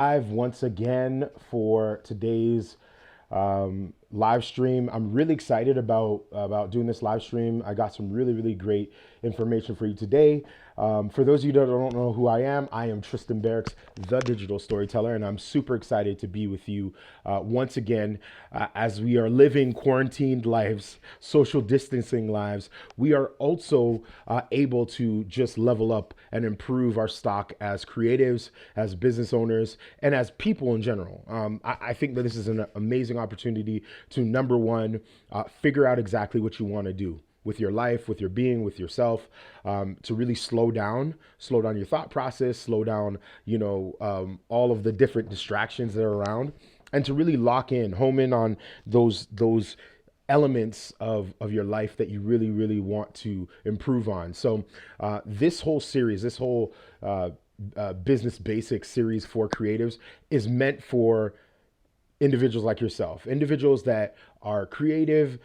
Live once again for today's live stream. I'm really excited about doing this live stream. I got some really great information for you today. For those of you that don't know who I am Tristan Barracks, the digital storyteller, and I'm super excited to be with you once again as we are living quarantined lives, social distancing lives. We are also able to just level up and improve our stock as creatives, as business owners, and as people in general. I think that this is an amazing opportunity to, number one, figure out exactly what you want to do with your life, with your being, with yourself, to really slow down your thought process, slow down, all of the different distractions that are around, and to really lock in, home in on those elements of your life that you really want to improve on. So this whole series, this whole business basics series for creatives is meant for individuals like yourself, individuals that are creative.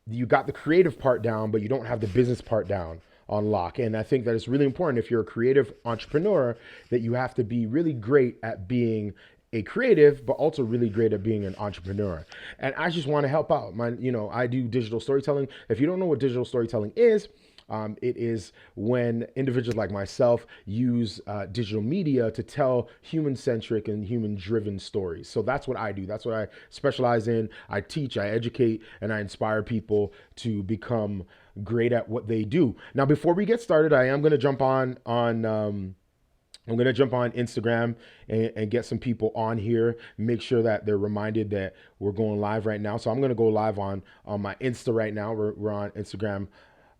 You got the creative part down, but you don't have the business part down on lock. And I think that it's really important if you're a creative entrepreneur that you have to be really great at being a creative, but also really great at being an entrepreneur. And I just want to help out. I do digital storytelling. If you don't know what digital storytelling is, it is when individuals like myself use digital media to tell human-centric and human-driven stories. So that's what I do. That's what I specialize in. I teach, I educate, and I inspire people to become great at what they do. Now, before we get started, I am going to jump on I'm going to jump on Instagram and get some people on here, make sure that they're reminded that we're going live right now. So I'm going to go live on my Insta right now. We're on Instagram.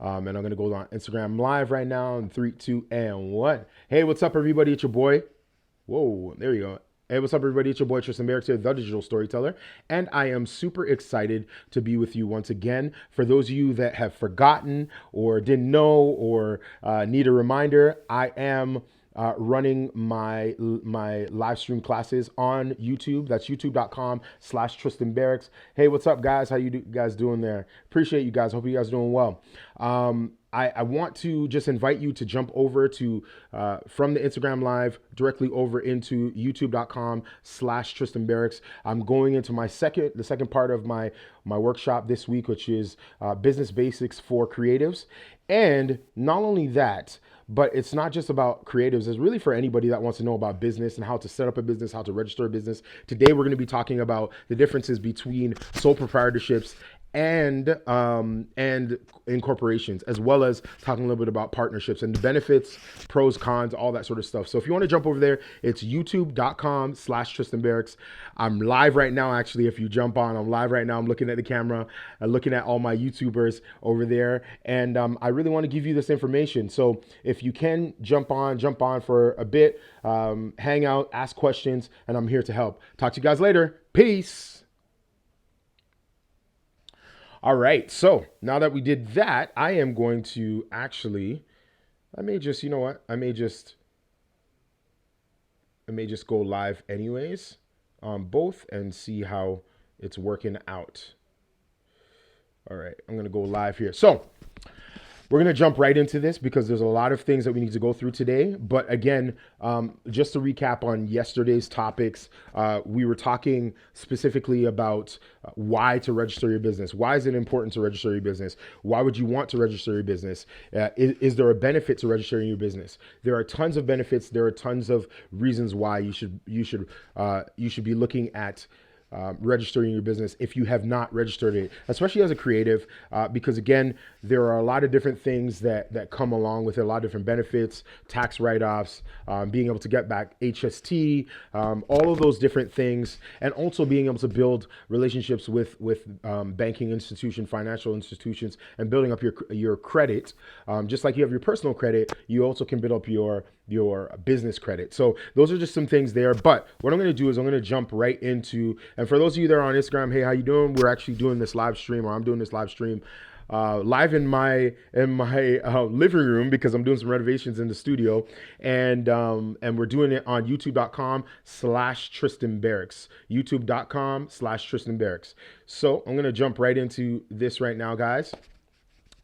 And I'm going to go on Instagram live right now in 3, 2, and 1. Hey, what's up, everybody? It's your boy. Whoa, there you go. Hey, what's up, everybody? It's your boy, Tristan Barracks here, the digital storyteller. And I am super excited to be with you once again. For those of you that have forgotten or didn't know or need a reminder, I am running my live stream classes on YouTube. That's youtube.com/Tristan Barracks. Hey, what's up, guys? How you guys doing there? Appreciate you guys. Hope you guys are doing well. I want to just invite you to jump over to from the Instagram live directly over into youtube.com/Tristan Barracks. I'm going into the second part of my workshop this week, which is business basics for creatives. And not only that, but it's not just about creatives. It's really for anybody that wants to know about business and how to set up a business, how to register a business. Today, we're going to be talking about the differences between sole proprietorships and incorporations, as well as talking a little bit about partnerships and the benefits, pros, cons, all that sort of stuff. So if you want to jump over there, it's youtube.com/Tristan Barracks. I'm live right now. Actually, if you jump on, I'm live right now. I'm looking at the camera, looking at all my YouTubers over there. And I really want to give you this information. So if you can jump on for a bit, hang out, ask questions, and I'm here to help. Talk to you guys later. Peace. All right, so now that we did that, I am going to actually, I may just, you know what? I may just go live anyways on both and see how it's working out. All right, I'm gonna go live here. So we're going to jump right into this because there's a lot of things that we need to go through today. But again, just to recap on yesterday's topics, we were talking specifically about why to register your business. Why is it important to register your business? Why would you want to register your business? Is there a benefit to registering your business? There are tons of benefits. There are tons of reasons why you should be looking at registering your business if you have not registered it, especially as a creative, because again, there are a lot of different things that come along with it, a lot of different benefits, tax write-offs, being able to get back HST, all of those different things, and also being able to build relationships with banking institutions, financial institutions, and building up your credit. Just like you have your personal credit, you also can build up your business credit. So those are just some things there. But what I'm going to do is I'm going to jump right into, and for those of you that are on Instagram, hey, how you doing? We're actually doing this live stream, or I'm doing this live stream live in my living room because I'm doing some renovations in the studio, and we're doing it on youtube.com/Tristan Barracks, youtube.com/Tristan Barracks. So I'm going to jump right into this right now, guys.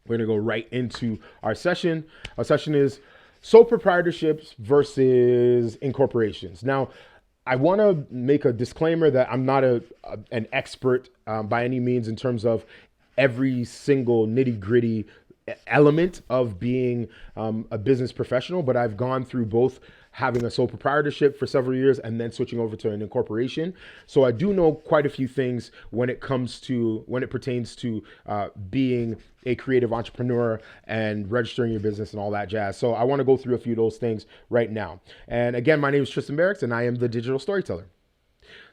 We're going to go right into our session. Our session is sole proprietorships versus incorporations. Now, I want to make a disclaimer that I'm not an expert by any means in terms of every single nitty gritty element of being a business professional, but I've gone through both having a sole proprietorship for several years and then switching over to an incorporation. So I do know quite a few things when it pertains to being a creative entrepreneur and registering your business and all that jazz. So I want to go through a few of those things right now. And again, my name is Tristan Barracks and I am the digital storyteller.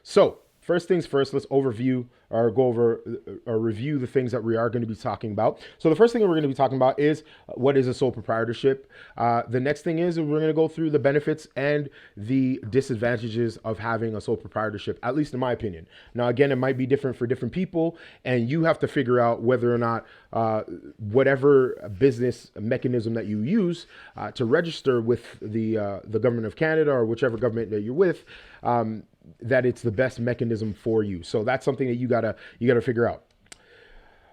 So first things first, let's overview or go over or review the things that we are going to be talking about. So the first thing that we're going to be talking about is what is a sole proprietorship. The next thing is we're going to go through the benefits and the disadvantages of having a sole proprietorship, at least in my opinion. Now, again, it might be different for different people, and you have to figure out whether or not whatever business mechanism that you use to register with the government of Canada or whichever government that you're with, that it's the best mechanism for you. So that's something that you gotta figure out.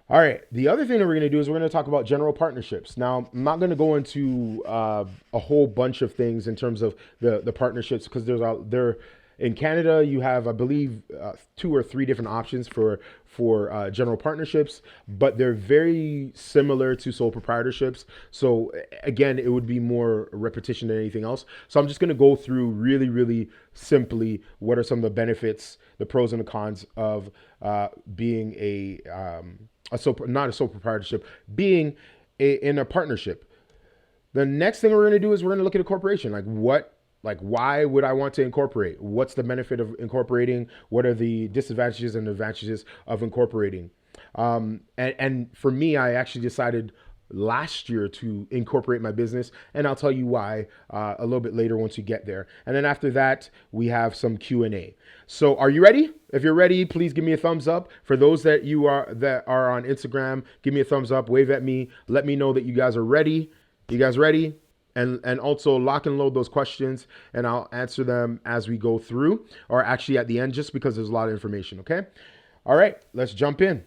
All right. The other thing that we're going to do is we're going to talk about general partnerships. Now, I'm not going to go into a whole bunch of things in terms of the partnerships because there in Canada you have, I believe, 2 or 3 different options for general partnerships, but they're very similar to sole proprietorships. So again, it would be more repetition than anything else. So I'm just going to go through really, really simply what are some of the benefits, the pros and the cons of being not a sole proprietorship, being in a partnership. The next thing we're going to do is we're going to look at a corporation. Why would I want to incorporate? What's the benefit of incorporating? What are the disadvantages and advantages of incorporating? And for me, I actually decided last year to incorporate my business, and I'll tell you why a little bit later once you get there. And then after that, we have some Q&A. So are you ready? If you're ready, please give me a thumbs up. For those that are on Instagram, give me a thumbs up, wave at me, let me know that you guys are ready. You guys ready? And also lock and load those questions, and I'll answer them as we go through, or actually at the end, just because there's a lot of information, okay? All right, let's jump in.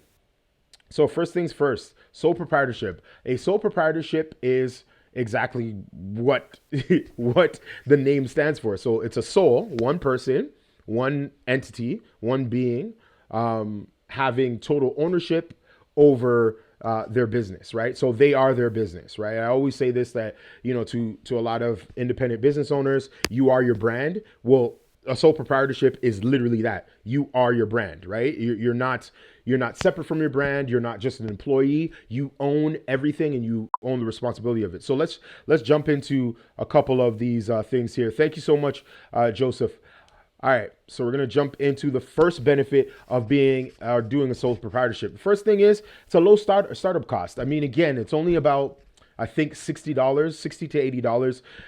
So first things first, sole proprietorship. A sole proprietorship is exactly what what the name stands for. So it's a sole, one person, one entity, one being, having total ownership over their business, right? So they are their business, right? I always say this, that, to a lot of independent business owners, you are your brand. Well, a sole proprietorship is literally that. You are your brand, right? You're not separate from your brand. You're not just an employee. You own everything and you own the responsibility of it. So let's jump into a couple of these things here. Thank you so much, Joseph. All right, so we're gonna jump into the first benefit of doing a sole proprietorship. The first thing is it's a low startup cost. I mean, again, it's only about, I think, $60 to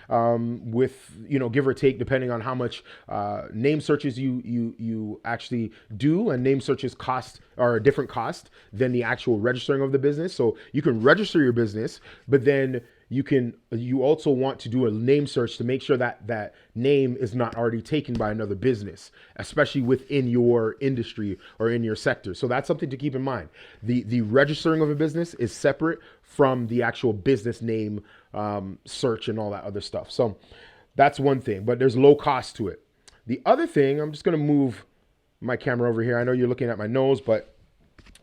$80 with, give or take, depending on how much name searches you actually do. And name searches are a different cost than the actual registering of the business. So you can register your business, but then you also want to do a name search to make sure that that name is not already taken by another business, especially within your industry or in your sector. So that's something to keep in mind. The registering of a business is separate from the actual business name search and all that other stuff. So that's one thing, but there's low cost to it. The other thing, I'm just going to move my camera over here. I know you're looking at my nose, but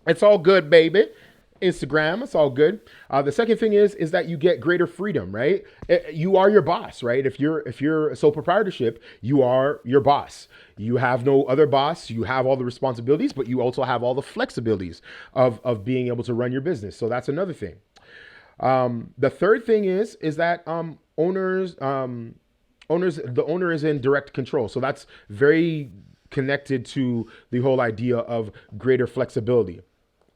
it's all good, baby. Instagram, it's all good. The second thing is that you get greater freedom, right? You are your boss, right? If you're a sole proprietorship, you are your boss. You have no other boss. You have all the responsibilities, but you also have all the flexibilities of being able to run your business. So that's another thing. The third thing is that the owner is in direct control. So that's very connected to the whole idea of greater flexibility.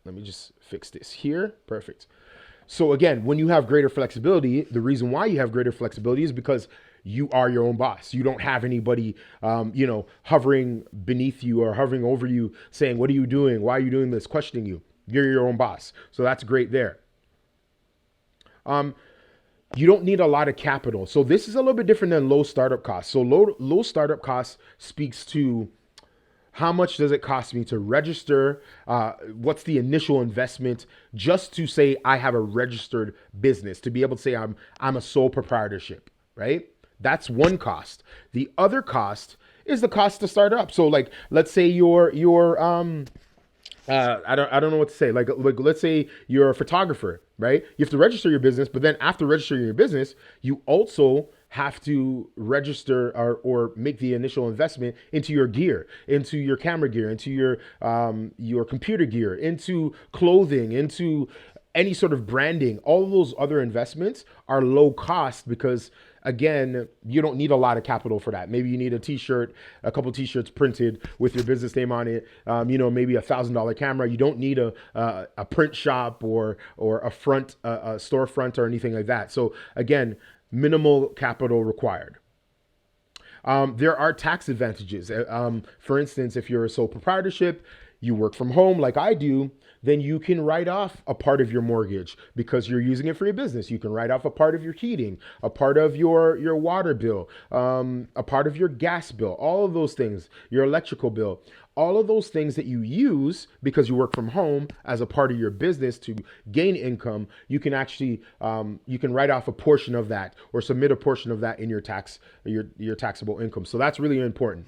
Let me just fix this here. Perfect. So again, when you have greater flexibility, the reason why you have greater flexibility is because you are your own boss. You don't have anybody, hovering beneath you or hovering over you saying, what are you doing? Why are you doing this? Questioning you. You're your own boss. So that's great there. You don't need a lot of capital. So this is a little bit different than low startup costs. So low startup costs speaks to how much does it cost me to register? What's the initial investment just to say I have a registered business, to be able to say I'm a sole proprietorship, right? That's one cost. The other cost is the cost to start up. So like, let's say your I don't know what to say. Like let's say you're a photographer, right? You have to register your business, but then after registering your business, you also have to register or make the initial investment into your gear, into your camera gear, into your computer gear, into clothing, into any sort of branding. All of those other investments are low cost because again, you don't need a lot of capital for that. Maybe you need a couple t-shirts printed with your business name on it. Maybe $1,000 camera. You don't need a print shop or a storefront or anything like that. So again, minimal capital required. There are tax advantages. For instance, if you're a sole proprietorship, you work from home like I do, then you can write off a part of your mortgage because you're using it for your business. You can write off a part of your heating, a part of your water bill, a part of your gas bill, all of those things, your electrical bill, all of those things that you use because you work from home as a part of your business to gain income. You can actually you can write off a portion of that or submit a portion of that in your taxable income. So that's really important.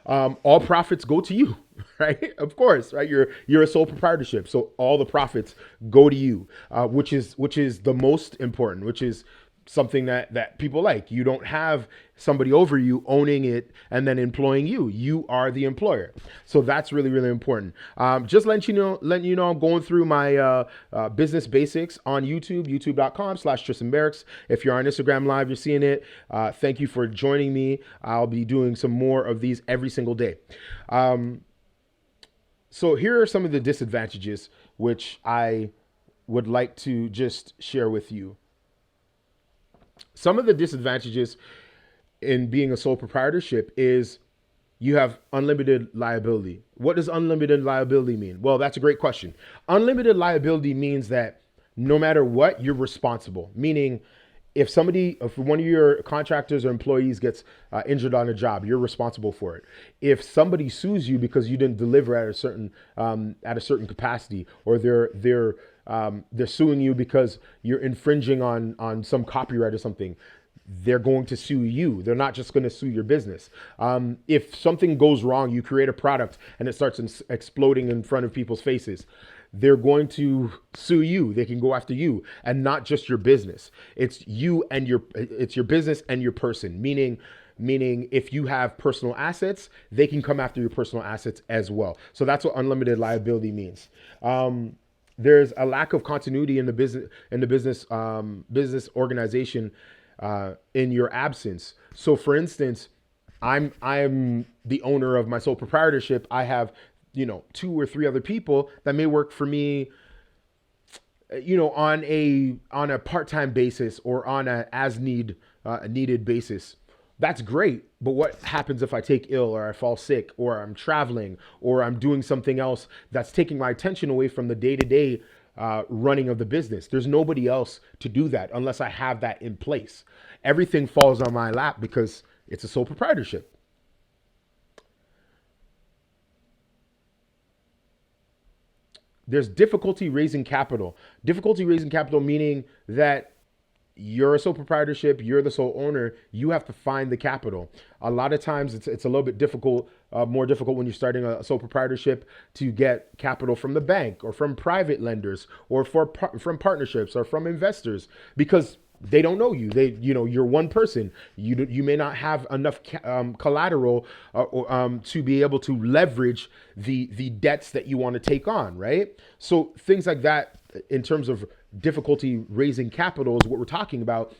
All profits go to you, right? Of course, right? You're a sole proprietorship, so all the profits go to you, which is the most important, which is something that people like. You don't have somebody over you owning it and then employing you. You are the employer. So that's really, really important. Just letting you know, I'm going through my business basics on YouTube, youtube.com/Tristan Barracks. If you're on Instagram Live, you're seeing it. Thank you for joining me. I'll be doing some more of these every single day. So here are some of the disadvantages which I would like to just share with you. Some of the disadvantages in being a sole proprietorship is you have unlimited liability. What does unlimited liability mean? Well, that's a great question. Unlimited liability means that no matter what, you're responsible. Meaning, if one of your contractors or employees gets injured on a job, you're responsible for it. If somebody sues you because you didn't deliver at a certain capacity, or they're suing you because you're infringing on some copyright or something, they're going to sue you. They're not just going to sue your business. If something goes wrong, you create a product and it starts exploding in front of people's faces, they're going to sue you. They can go after you and not just your business. It's your business and your person. Meaning if you have personal assets, they can come after your personal assets as well. So that's what unlimited liability means. There's a lack of continuity in the business organization in your absence. So for instance, I'm the owner of my sole proprietorship. I have 2 or 3 other people that may work for me on a part-time basis or on a needed basis. That's great. But what happens if I take ill or I fall sick or I'm traveling or I'm doing something else that's taking my attention away from the day-to-day running of the business? There's nobody else to do that unless I have that in place. Everything falls on my lap because it's a sole proprietorship. There's difficulty raising capital. Difficulty raising capital meaning that you're a sole proprietorship, you're the sole owner, you have to find the capital. A lot of times it's a little bit difficult, more difficult when you're starting a sole proprietorship to get capital from the bank or from private lenders or from partnerships or from investors because they don't know you. You're one person. You may not have enough collateral to be able to leverage the debts that you want to take on, right? So things like that in terms of difficulty raising capital is what we're talking about.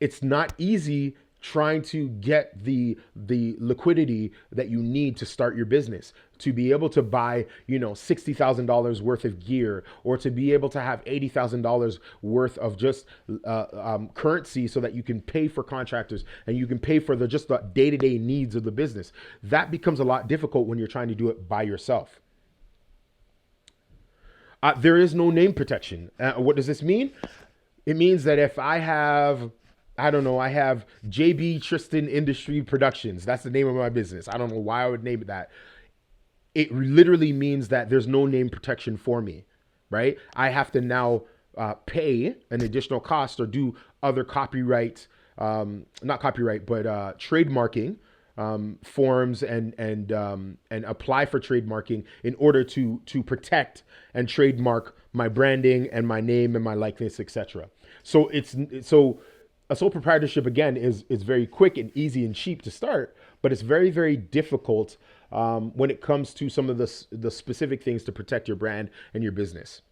It's not easy trying to get the liquidity that you need to start your business, to be able to buy, $60,000 worth of gear, or to be able to have $80,000 worth of just currency so that you can pay for contractors and you can pay for the day-to-day needs of the business. That becomes a lot difficult when you're trying to do it by yourself. There is no name protection. What does this mean? It means that if I have JB Tristan Industry Productions. That's the name of my business. I don't know why I would name it that. It literally means that there's no name protection for me, right? I have to now pay an additional cost or do other copyright, not copyright, but trademarking forms and apply for trademarking in order to protect and trademark my branding and my name and my likeness, etc. So a sole proprietorship again is very quick and easy and cheap to start, but it's very, very difficult when it comes to some of the specific things to protect your brand and your business.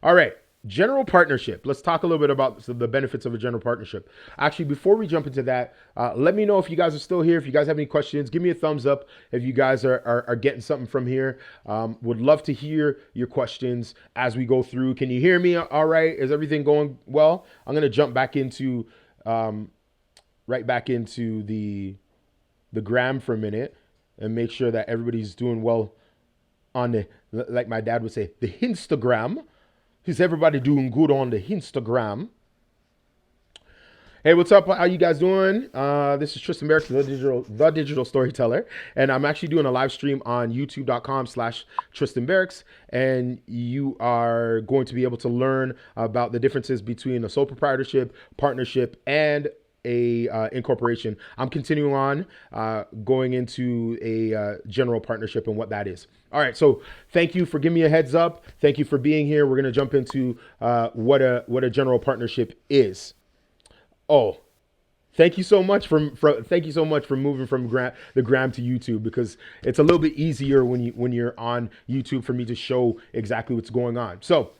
All right. General partnership. Let's talk a little bit about the benefits of a general partnership. Actually, before we jump into that, let me know if you guys are still here. If you guys have any questions, give me a thumbs up. If you guys are getting something from here, would love to hear your questions as we go through. Can you hear me all right? Is everything going well? I'm going to jump back into right back into the gram for a minute and make sure that everybody's doing well on the, like my dad would say, the Instagram. Is everybody doing good on the Instagram? Hey, what's up? How you guys doing? This is Tristan Barracks, the digital storyteller, and I'm actually doing a live stream on youtube.com/Tristan Barracks, and you are going to be able to learn about the differences between a sole proprietorship, partnership, and a incorporation. I'm continuing on going into a general partnership and what that is. All right, so thank you for giving me a heads up. Thank you for being here. We're going to jump into what a general partnership is. Oh, thank you so much for moving from the gram to YouTube, because it's a little bit easier when you're on YouTube for me to show exactly what's going on. So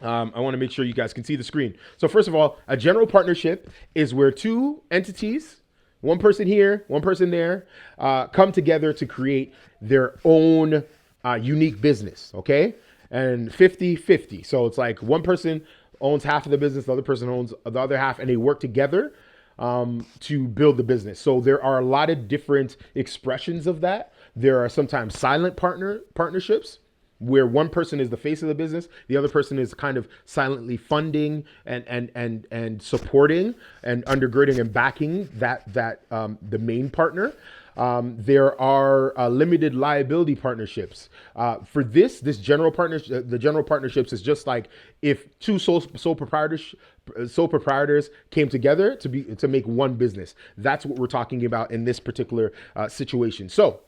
I want to make sure you guys can see the screen. So first of all, a general partnership is where two entities, one person here, one person there, come together to create their own unique business, okay? And 50-50. So it's like one person owns half of the business, the other person owns the other half, and they work together to build the business. So there are a lot of different expressions of that. There are sometimes silent partnerships, where one person is the face of the business, the other person is kind of silently funding and supporting and undergirding and backing the main partner. There are limited liability partnerships. For this general partnership, the general partnerships is just like if two sole proprietors came together to make one business. That's what we're talking about in this particular situation. So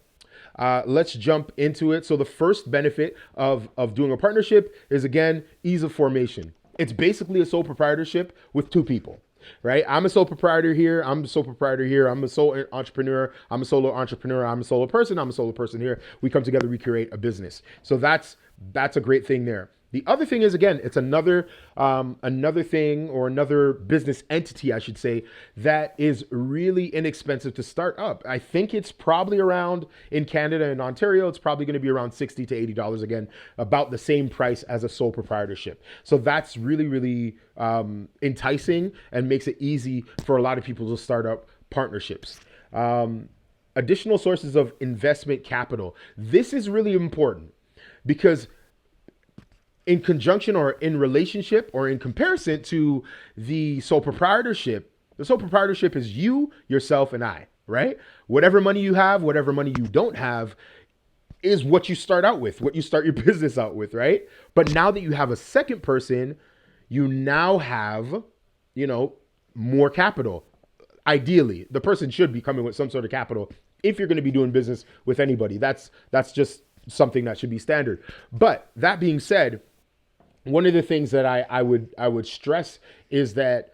let's jump into it. So the first benefit of doing a partnership is, again, ease of formation. It's basically a sole proprietorship with two people, right? I'm a sole proprietor here. I'm a sole proprietor here. I'm a sole entrepreneur. I'm a solo entrepreneur. I'm a solo person. I'm a solo person here. We come together, we create a business. So that's a great thing there. The other thing is, again, it's another thing, or another business entity, I should say, that is really inexpensive to start up. I think it's probably around, in Canada and Ontario, it's probably going to be around $60 to $80, again, about the same price as a sole proprietorship. So that's really, really enticing and makes it easy for a lot of people to start up partnerships. Additional sources of investment capital. This is really important because in conjunction or in relationship or in comparison to the sole proprietorship is you, yourself, and I, right? Whatever money you have, whatever money you don't have is what you start out with, what you start your business out with, right? But now that you have a second person, you now have, more capital. Ideally, the person should be coming with some sort of capital if you're going to be doing business with anybody. That's just something that should be standard. But that being said, one of the things that I would stress is that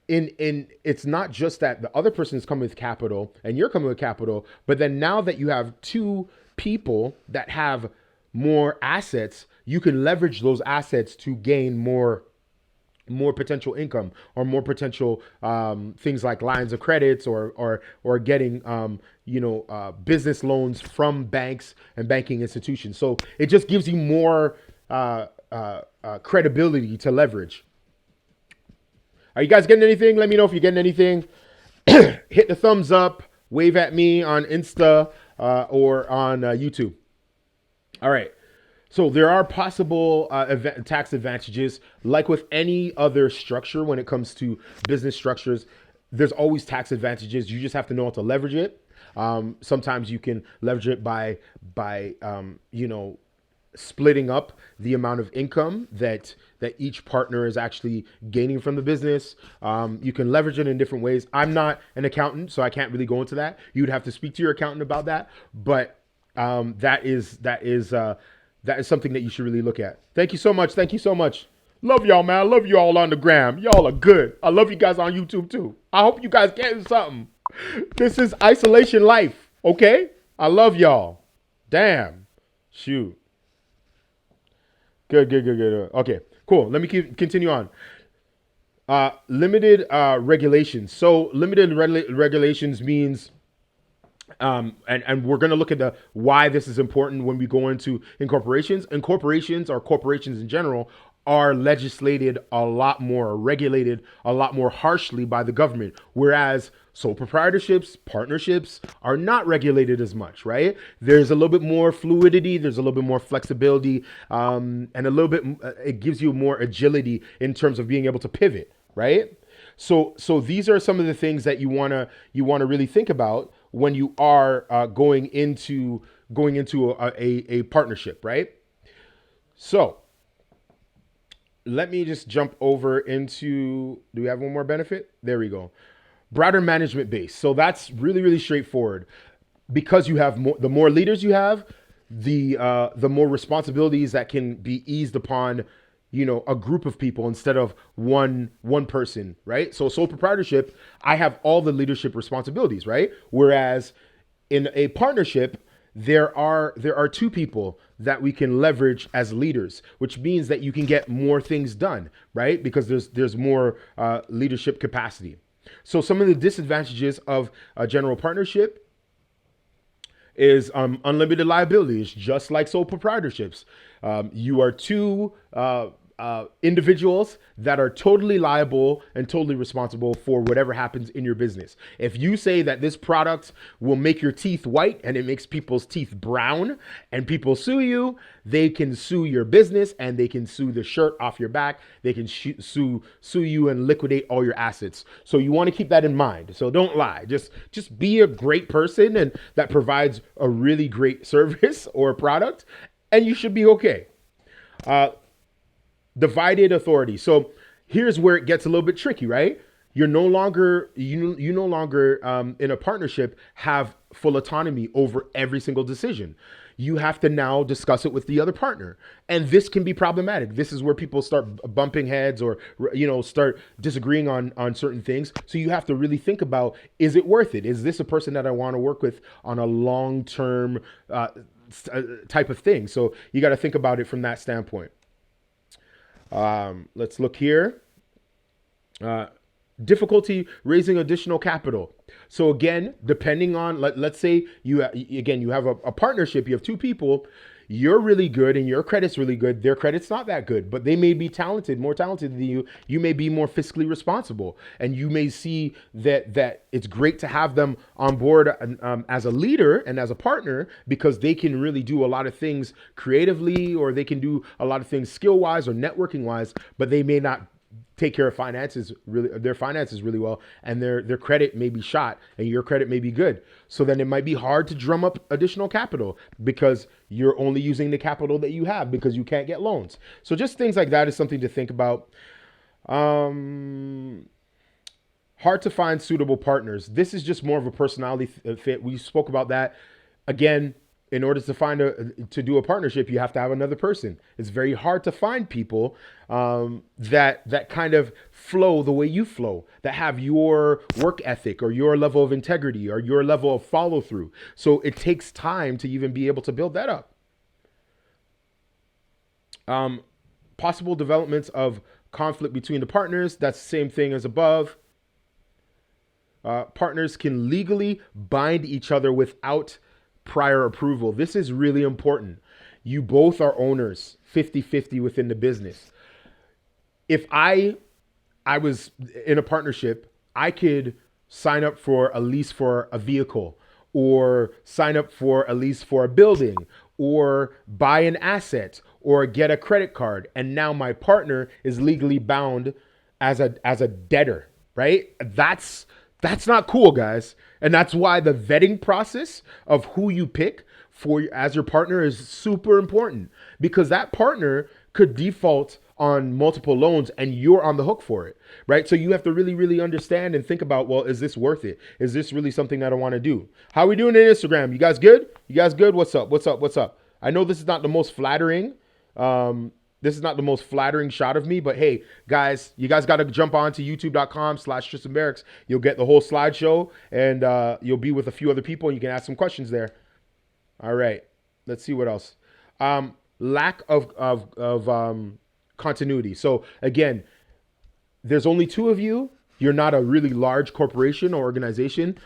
it's not just that the other person is coming with capital and you're coming with capital, but then now that you have two people that have more assets, you can leverage those assets to gain more potential income or more potential things like lines of credits or getting business loans from banks and banking institutions. So it just gives you more credibility to leverage. Are you guys getting anything? Let me know if you're getting anything. Hit the thumbs up, wave at me on Insta or on YouTube. All right. So there are possible tax advantages. Like with any other structure, when it comes to business structures, there's always tax advantages. You just have to know how to leverage it. Sometimes you can leverage it by splitting up the amount of income that each partner is actually gaining from the business. You can leverage it in different ways. I'm not an accountant, so I can't really go into that. You'd have to speak to your accountant about that. But that is something that you should really look at. Thank you so much. Thank you so much. Love y'all, man. I love you all on the gram. Y'all are good. I love you guys on YouTube too. I hope you guys getting something. This is isolation life. Okay? I love y'all. Damn. Shoot. Good. Okay, cool. Let me continue on. Limited regulations. So limited regulations means, and we're going to look at the why this is important when we go into incorporations. Incorporations, or corporations in general, are legislated a lot more, regulated a lot more harshly by the government, whereas sole proprietorships, partnerships are not regulated as much, right? There's a little bit more fluidity, there's a little bit more flexibility, and a little bit, it gives you more agility in terms of being able to pivot, right? So these are some of the things that you wanna really think about when you are going into a partnership, right? So let me just jump over into, do we have one more benefit? There we go. Broader management base. So that's really, really straightforward. Because you have more, the more leaders you have, the more responsibilities that can be eased upon, a group of people instead of one person, right? So sole proprietorship, I have all the leadership responsibilities, right? Whereas in a partnership, there are two people that we can leverage as leaders, which means that you can get more things done, right? Because there's more leadership capacity. So some of the disadvantages of a general partnership is unlimited liability. It's just like sole proprietorships. You are two individuals that are totally liable and totally responsible for whatever happens in your business. If you say that this product will make your teeth white and it makes people's teeth brown and people sue you, they can sue your business and they can sue the shirt off your back. They can sue you and liquidate all your assets. So you want to keep that in mind. So don't lie. Just be a great person and that provides a really great service or product, and you should be okay. Divided authority. So here's where it gets a little bit tricky, right? You're no longer, you no longer in a partnership have full autonomy over every single decision. You have to now discuss it with the other partner. And this can be problematic. This is where people start bumping heads or, start disagreeing on certain things. So you have to really think about, is it worth it? Is this a person that I want to work with on a long-term type of thing? So you got to think about it from that standpoint. Let's look here. Difficulty raising additional capital. So again, depending on, let's say you have a partnership, you have two people, you're really good and your credit's really good. Their credit's not that good, but they may be more talented than you. You may be more fiscally responsible, and you may see that it's great to have them on board as a leader and as a partner, because they can really do a lot of things creatively, or they can do a lot of things skill-wise or networking-wise, but they may not take care of their finances really well, and their credit may be shot and your credit may be good. So then it might be hard to drum up additional capital because you're only using the capital that you have because you can't get loans. So just things like that is something to think about. Hard to find suitable partners. This is just more of a personality fit. We spoke about that. Again, in order to do a partnership, you have to have another person. It's very hard to find people that kind of flow the way you flow, that have your work ethic or your level of integrity or your level of follow through. So it takes time to even be able to build that up. Possible developments of conflict between the partners. That's the same thing as above. Partners can legally bind each other without prior approval. This is really important. You both are owners, 50-50 within the business. If I was in a partnership, I could sign up for a lease for a vehicle, or sign up for a lease for a building, or buy an asset, or get a credit card. And now my partner is legally bound as a debtor, right? That's not cool, guys. And that's why the vetting process of who you pick as your partner is super important, because that partner could default on multiple loans and you're on the hook for it, right? So you have to really, really understand and think about, well, is this worth it? Is this really something that I want to do? How are we doing on Instagram? You guys good? You guys good? What's up? What's up? What's up? I know this is not the most flattering. This is not the most flattering shot of me, but hey, guys, you guys got to jump on to youtube.com/Tristan Barracks. You'll get the whole slideshow, and you'll be with a few other people, and you can ask some questions there. All right, let's see what else. Lack of continuity. So again, there's only two of you. You're not a really large corporation or organization.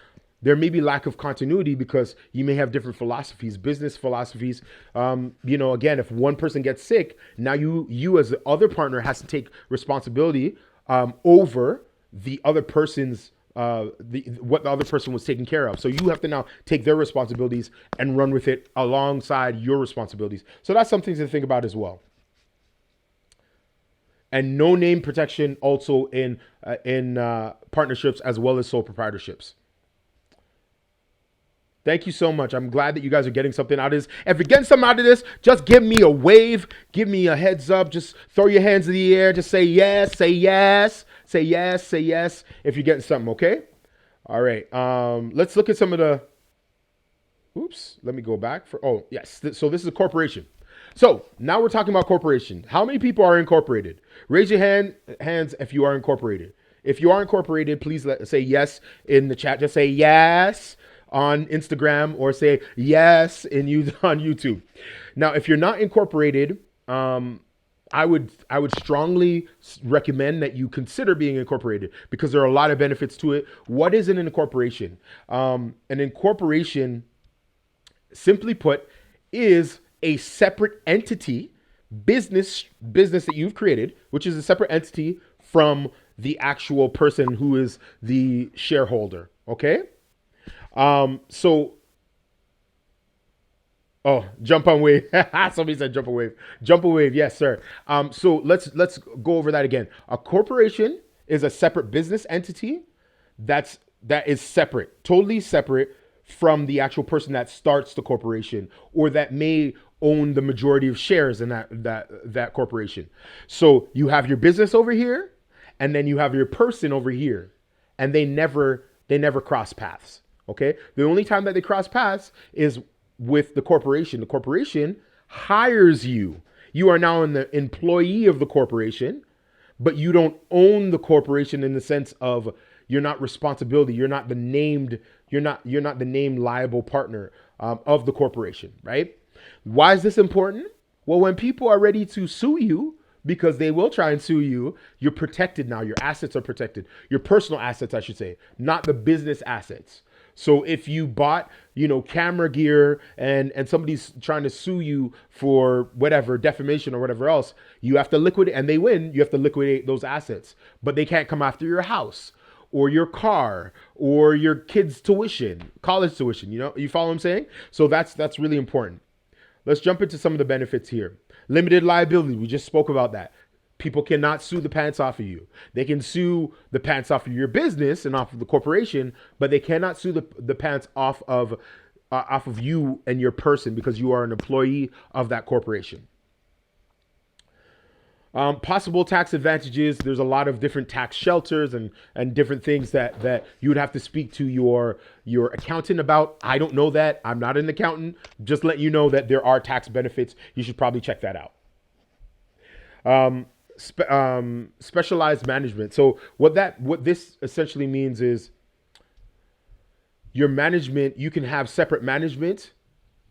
There may be lack of continuity because you may have different philosophies, business philosophies. Again, if one person gets sick, now you as the other partner has to take responsibility over the other person's what the other person was taking care of. So you have to now take their responsibilities and run with it alongside your responsibilities. So that's something to think about as well. And no name protection also in partnerships as well as sole proprietorships. Thank you so much. I'm glad that you guys are getting something out of this. If you're getting something out of this, just give me a wave. Give me a heads up. Just throw your hands in the air. Just say yes, say yes, say yes, say yes if you're getting something, okay? All right. Let's look at some of the... Oops. Let me go back. Yes. So this is a corporation. So now we're talking about corporation. How many people are incorporated? Raise your hands if you are incorporated. If you are incorporated, please say yes in the chat. Just say yes on Instagram or say yes on YouTube. Now, if you're not incorporated, I would strongly recommend that you consider being incorporated because there are a lot of benefits to it. What is an incorporation? An incorporation, simply put, is a separate entity, business that you've created, which is a separate entity from the actual person who is the shareholder. Okay. Jump on wave. Somebody said jump a wave. Jump a wave. Yes, sir. So let's go over that again. A corporation is a separate business entity that is separate, totally separate from the actual person that starts the corporation or that may own the majority of shares in that corporation. So you have your business over here, and then you have your person over here, and they never cross paths. Okay. The only time that they cross paths is with the corporation. The corporation hires you. You are now an employee of the corporation, but you don't own the corporation in the sense of you're not responsibility. You're not the named liable partner of the corporation, right? Why is this important? Well, when people are ready to sue you, because they will try and sue you, you're protected now. Your assets are protected. Your personal assets, I should say, not the business assets. So if you bought, camera gear and somebody's trying to sue you for whatever, defamation or whatever else, you have to liquidate, and they win, you have to liquidate those assets. But they can't come after your house or your car or your kids' tuition, college tuition, you follow what I'm saying? So that's really important. Let's jump into some of the benefits here. Limited liability, we just spoke about that. People cannot sue the pants off of you. They can sue the pants off of your business and off of the corporation, but they cannot sue the pants off of you and your person because you are an employee of that corporation. Possible tax advantages. There's a lot of different tax shelters and different things that you would have to speak to your accountant about. I don't know that. I'm not an accountant. Just let you know that there are tax benefits. You should probably check that out. Specialized management. So what this essentially means is your management, you can have separate management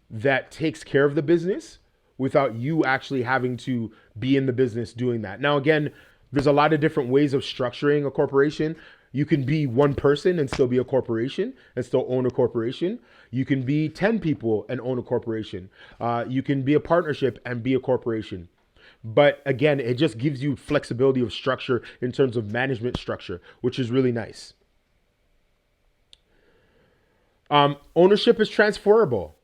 that takes care of the business without you actually having to be in the business doing that. Now, again, there's a lot of different ways of structuring a corporation. You can be one person and still be a corporation and still own a corporation. You can be 10 people and own a corporation. You can be a partnership and be a corporation. But again, it just gives you flexibility of structure in terms of management structure, which is really nice. Ownership is transferable.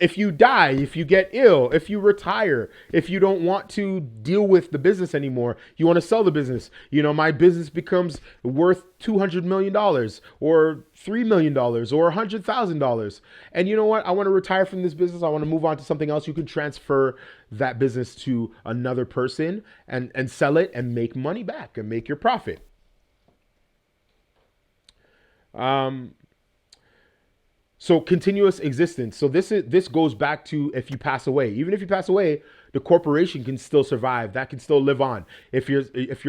if you die, if you get ill, if you retire, if you don't want to deal with the business anymore, you want to sell the business. My business becomes worth $200 million or $3 million or $100,000. And you know what? I want to retire from this business. I want to move on to something else. You can transfer that business to another person and sell it and make money back and make your profit. So continuous existence. So this goes back to if you pass away. Even if you pass away, the corporation can still survive. That can still live on. If you're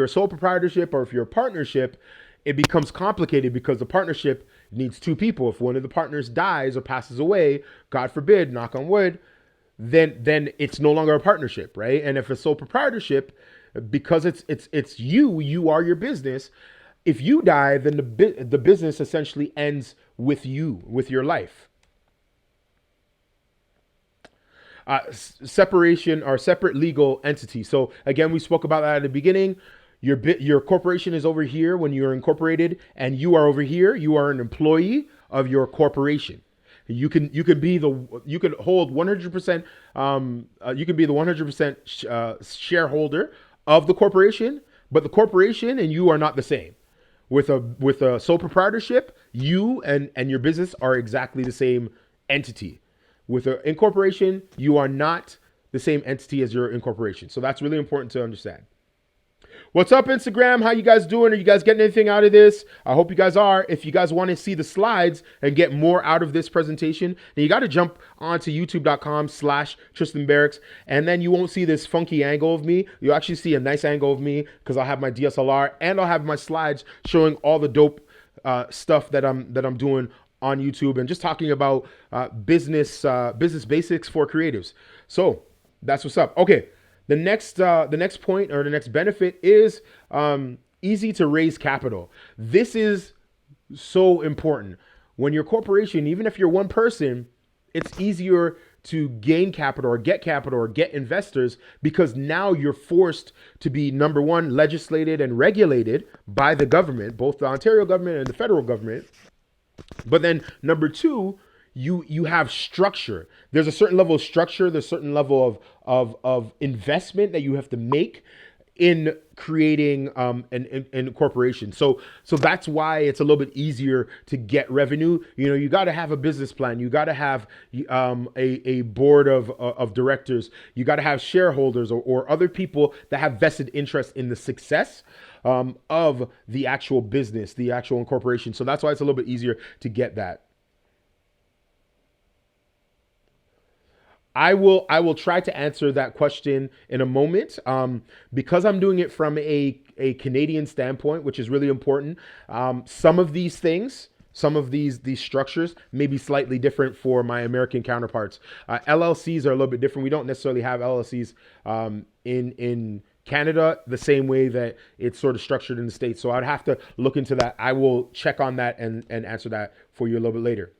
a sole proprietorship or if you're a partnership, it becomes complicated because the partnership needs two people. If one of the partners dies or passes away, God forbid, knock on wood, then it's no longer a partnership, right? And if it's sole proprietorship, because it's you are your business. If you die, then the business essentially ends with you, with your life. Separation or separate legal entity. So again, we spoke about that at the beginning. Your corporation is over here when you're incorporated, and you are over here. You are an employee of your corporation. You can hold 100%. You can be the 100% shareholder of the corporation, but the corporation and you are not the same. With a sole proprietorship, you and your business are exactly the same entity. With an incorporation, you are not the same entity as your incorporation. So that's really important to understand. What's up, Instagram? How you guys doing? Are you guys getting anything out of this? I hope you guys are. If you guys want to see the slides and get more out of this presentation, then you got to jump onto youtube.com/Tristan Barracks, and then you won't see this funky angle of me. You'll actually see a nice angle of me because I'll have my DSLR and I'll have my slides showing all the dope stuff that I'm doing on YouTube and just talking about business basics for creatives. So that's what's up. Okay. The next point or the next benefit is easy to raise capital. This is so important. When you're a corporation, even if you're one person, it's easier to gain capital or get investors because now you're forced to be, number one, legislated and regulated by the government, both the Ontario government and the federal government. But then number two, you have structure. There's a certain level of structure. There's a certain level of investment that you have to make in creating an corporation. So that's why it's a little bit easier to get revenue. You got to have a business plan. You got to have a board of directors. You got to have shareholders or other people that have vested interest in the success of the actual business, the actual incorporation. So that's why it's a little bit easier to get that. I will try to answer that question in a moment because I'm doing it from a Canadian standpoint, which is really important. Some of these things, some of these structures may be slightly different for my American counterparts. LLCs are a little bit different. We don't necessarily have LLCs in Canada the same way that it's sort of structured in the States. So I'd have to look into that. I will check on that and answer that for you a little bit later.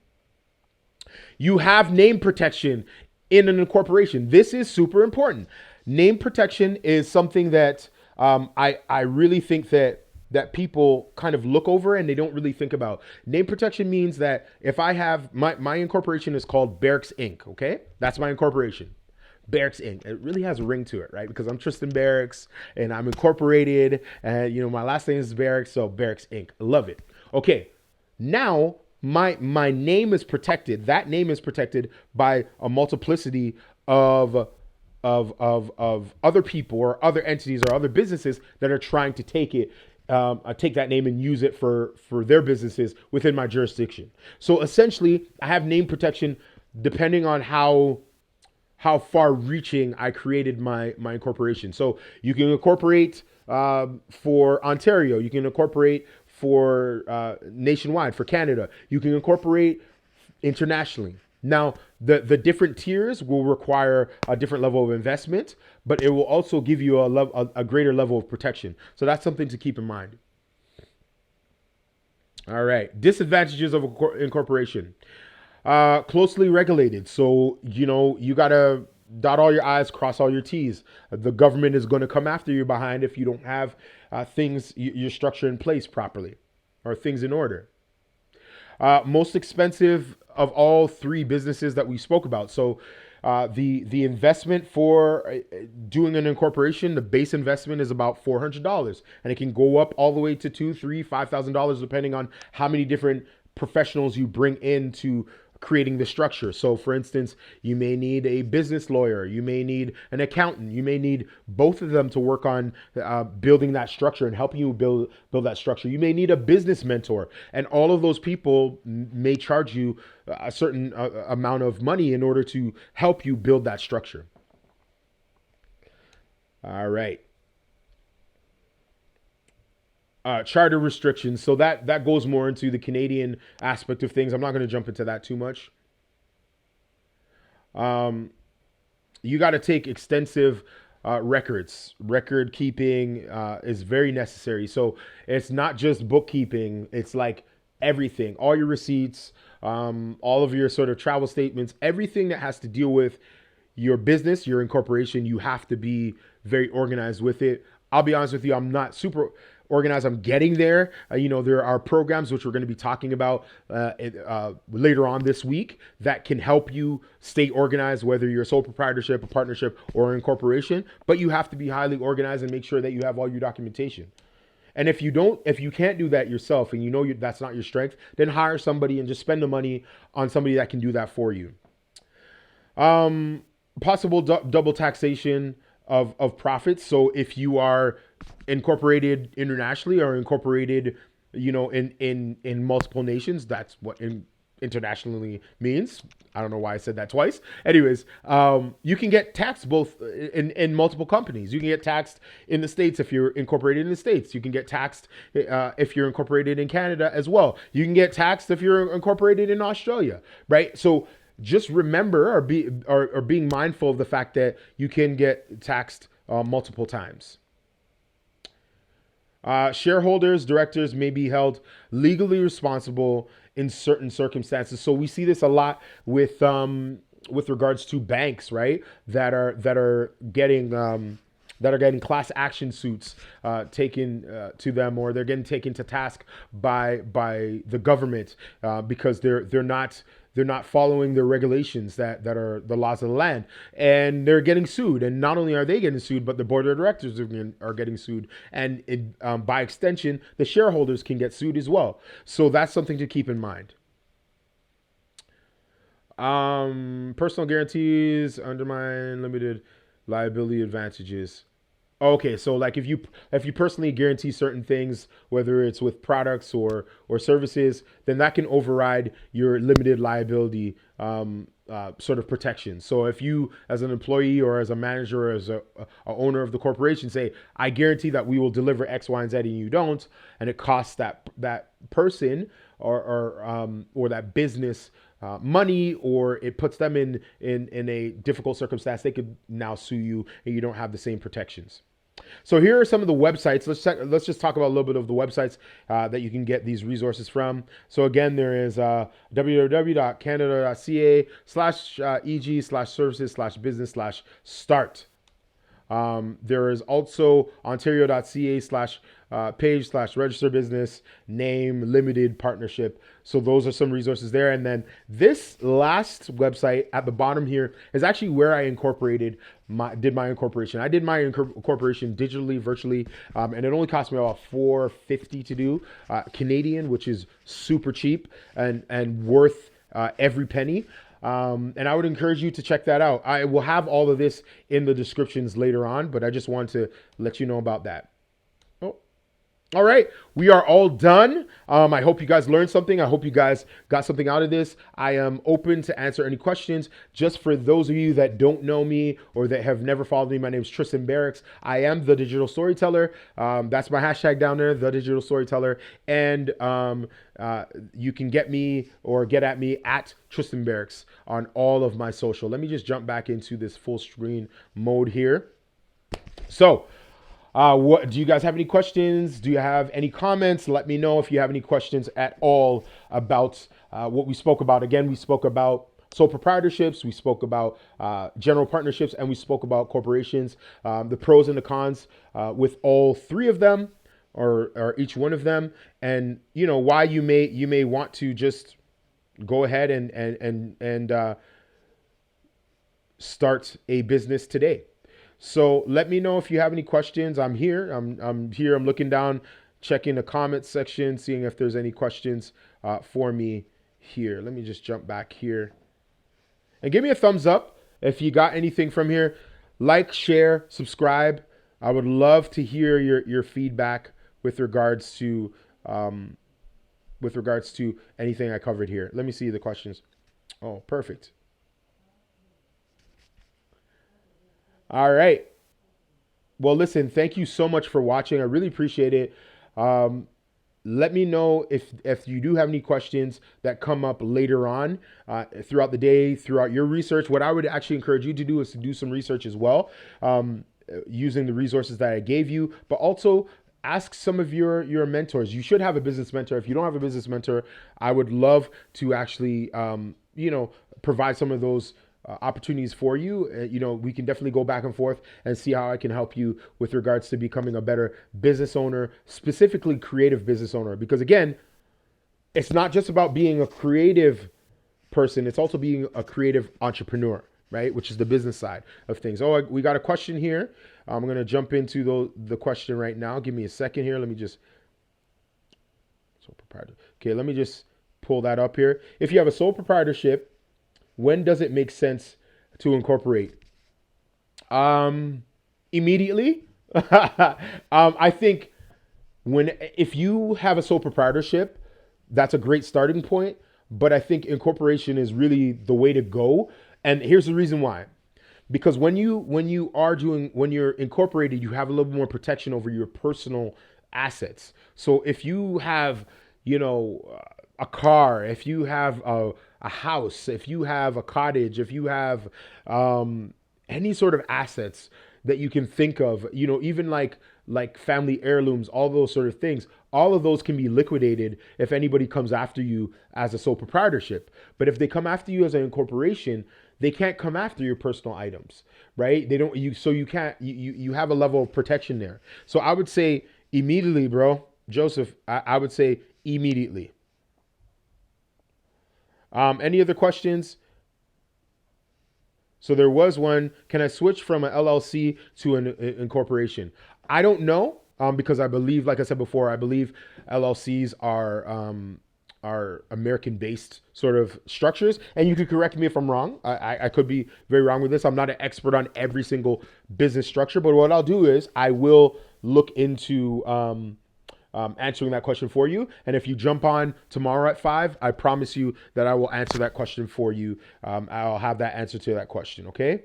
You have name protection in an incorporation. This is super important. Name protection is something that I really think that people kind of look over and they don't really think about. Name protection means that if I have my incorporation is called Barracks Inc. Okay, that's my incorporation. Barracks Inc. It really has a ring to it, right? Because I'm Tristan Barracks and I'm incorporated, and my last name is Barracks, so Barracks Inc. I love it. Okay, now my name is protected. That name is protected by a multiplicity of other people or other entities or other businesses that are trying to take that name and use it for their businesses within my jurisdiction. So essentially, I have name protection depending on how far reaching I created my incorporation. So you can incorporate for Ontario. You can incorporate for nationwide, for Canada. You can incorporate internationally. Now, the different tiers will require a different level of investment, but it will also give you a greater level of protection. So that's something to keep in mind. All right, disadvantages of incorporation. Closely regulated. So, you got to dot all your I's, cross all your T's. The government is going to come after you behind if you don't have your structure in place properly or things in order. Most expensive of all three businesses that we spoke about. So the investment for doing an incorporation, the base investment is about $400, and it can go up all the way to $2, $3, $5,000 depending on how many different professionals you bring into creating the structure. So for instance, you may need a business lawyer, you may need an accountant, you may need both of them to work on building that structure and helping you build that structure. You may need a business mentor, and all of those people may charge you a certain amount of money in order to help you build that structure. All right. Charter restrictions. So that goes more into the Canadian aspect of things. I'm not going to jump into that too much. Um, you got to take extensive records. Record keeping is very necessary. So it's not just bookkeeping. It's like everything, all your receipts, all of your sort of travel statements, everything that has to deal with your business, your incorporation. You have to be very organized with it. I'll be honest with you, I'm not super organized. I'm getting there. There are programs which we're going to be talking about later on this week that can help you stay organized, whether you're a sole proprietorship, a partnership, or an incorporation. But you have to be highly organized and make sure that you have all your documentation. And if you can't do that yourself, and that's not your strength, then hire somebody and just spend the money on somebody that can do that for you. Possible double taxation of profits. So if you are incorporated internationally or incorporated, in multiple nations, that's what internationally means. I don't know why I said that twice. Anyways, you can get taxed both in multiple companies. You can get taxed in the States if you're incorporated in the States. You can get taxed if you're incorporated in Canada as well. You can get taxed if you're incorporated in Australia, right? So just remember or being mindful of the fact that you can get taxed multiple times. Shareholders, directors may be held legally responsible in certain circumstances. So we see this a lot with regards to banks, right? That are getting class action suits taken to them, or they're getting taken to task by the government because they're not following the regulations that are the laws of the land, and they're getting sued. And not only are they getting sued, but the board of directors are getting sued, and by extension, the shareholders can get sued as well. So that's something to keep in mind. Personal guarantees undermine limited liability advantages. Okay, so like if you personally guarantee certain things, whether it's with products or services, then that can override your limited liability sort of protection. So if you, as an employee or as a manager or as a owner of the corporation, say, I guarantee that we will deliver X, Y, and Z, and you don't, and it costs that person or that business money, or it puts them in a difficult circumstance, they could now sue you, and you don't have the same protections. So here are some of the websites. Let's just talk about a little bit of the websites that you can get these resources from. So again, there is www.canada.ca/eg/services/business/start. There is also ontario.ca/page/register business name limited partnership. So those are some resources there. And then this last website at the bottom here is actually where I did my incorporation. I did my incorporation digitally, virtually, and it only cost me about $450 to do Canadian, which is super cheap and worth every penny. And I would encourage you to check that out. I will have all of this in the descriptions later on, but I just want to let you know about that. All right, we are all done. I hope you guys learned something. I hope you guys got something out of this. I am open to answer any questions. Just for those of you that don't know me or that have never followed me, my name is Tristan Barracks. I am the digital storyteller. That's my hashtag down there, the digital storyteller. And you can get me or get at me at Tristan Barracks on all of my social. Let me just jump back into this full screen mode here. So, what do you guys have any questions? Do you have any comments? Let me know if you have any questions at all about what we spoke about. Again, we spoke about sole proprietorships, we spoke about general partnerships, and we spoke about corporations, the pros and the cons with all three of them. or each one of them, and why you may want to just go ahead and start a business today. So let me know if you have any questions. I'm here. I'm here. I'm looking down, checking the comments section, seeing if there's any questions for me here. Let me just jump back here and give me a thumbs up if you got anything from here. Like, share, subscribe. I would love to hear your feedback with regards to anything I covered here. Let me see the questions. Oh, perfect. All right. Well, listen, thank you so much for watching. I really appreciate it. Let me know if you do have any questions that come up later on throughout the day, throughout your research. What I would actually encourage you to do is to do some research as well, using the resources that I gave you, but also ask some of your mentors. You should have a business mentor. If you don't have a business mentor, I would love to actually, provide some of those opportunities for you. We can definitely go back and forth and see how I can help you with regards to becoming a better business owner, specifically creative business owner. Because again, it's not just about being a creative person, it's also being a creative entrepreneur, right? Which is the business side of things. Oh, we got a question here. I'm going to jump into the question right now. Give me a second here. Let me just, okay, let me just pull that up here. If you have a sole proprietorship, when does it make sense to incorporate? Immediately. I think if you have a sole proprietorship, that's a great starting point. But I think incorporation is really the way to go. And here's the reason why. Because when you're incorporated, you have a little more protection over your personal assets. So if you have, a car, if you have a house, if you have a cottage, if you have any sort of assets that you can think of, even like family heirlooms, all those sort of things, all of those can be liquidated if anybody comes after you as a sole proprietorship. But if they come after you as an incorporation, they can't come after your personal items, right? They don't. You can't. You have a level of protection there. So I would say immediately, bro, Joseph. I would say immediately. Any other questions? So there was one. Can I switch from an LLC to an incorporation? I don't know, because I believe, like I said before, I believe LLCs are American-based sort of structures. And you could correct me if I'm wrong. I could be very wrong with this. I'm not an expert on every single business structure, but what I'll do is I will look into answering that question for you. And if you jump on tomorrow at 5, I promise you that I will answer that question for you. I'll have that answer to that question. Okay.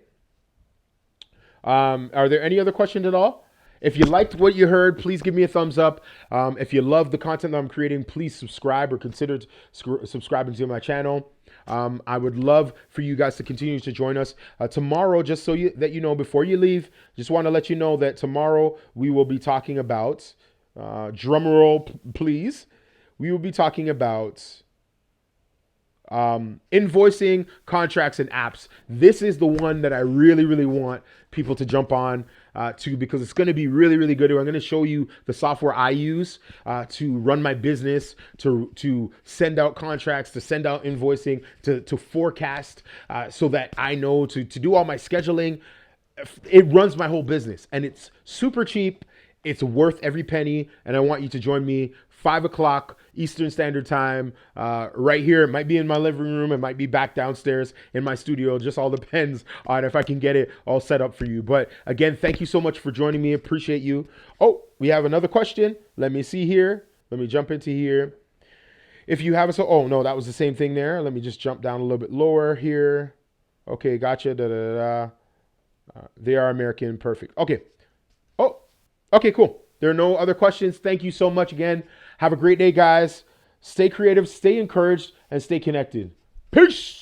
Are there any other questions at all? If you liked what you heard, please give me a thumbs up. If you love the content that I'm creating, please subscribe or consider subscribing to my channel. I would love for you guys to continue to join us tomorrow. Just so that you know, before you leave, just want to let you know that tomorrow we will be talking about, drum roll, please. We will be talking about invoicing, contracts, and apps. This is the one that I really, really want people to jump on to, because it's going to be really, really good. I'm going to show you the software I use to run my business, to send out contracts, to send out invoicing, to forecast, so that I know to do all my scheduling. It runs my whole business, and it's super cheap. It's worth every penny, and I want you to join me 5 o'clock Eastern Standard Time, right here. It might be in my living room. It might be back downstairs in my studio. It just all depends on if I can get it all set up for you. But again, thank you so much for joining me. Appreciate you. Oh, we have another question. Let me see here. Let me jump into here. If you have a, oh no, that was the same thing there. Let me just jump down a little bit lower here. Okay, gotcha. They are American. Perfect. Okay. Oh, okay, cool. There are no other questions. Thank you so much again. Have a great day, guys. Stay creative, stay encouraged, and stay connected. Peace.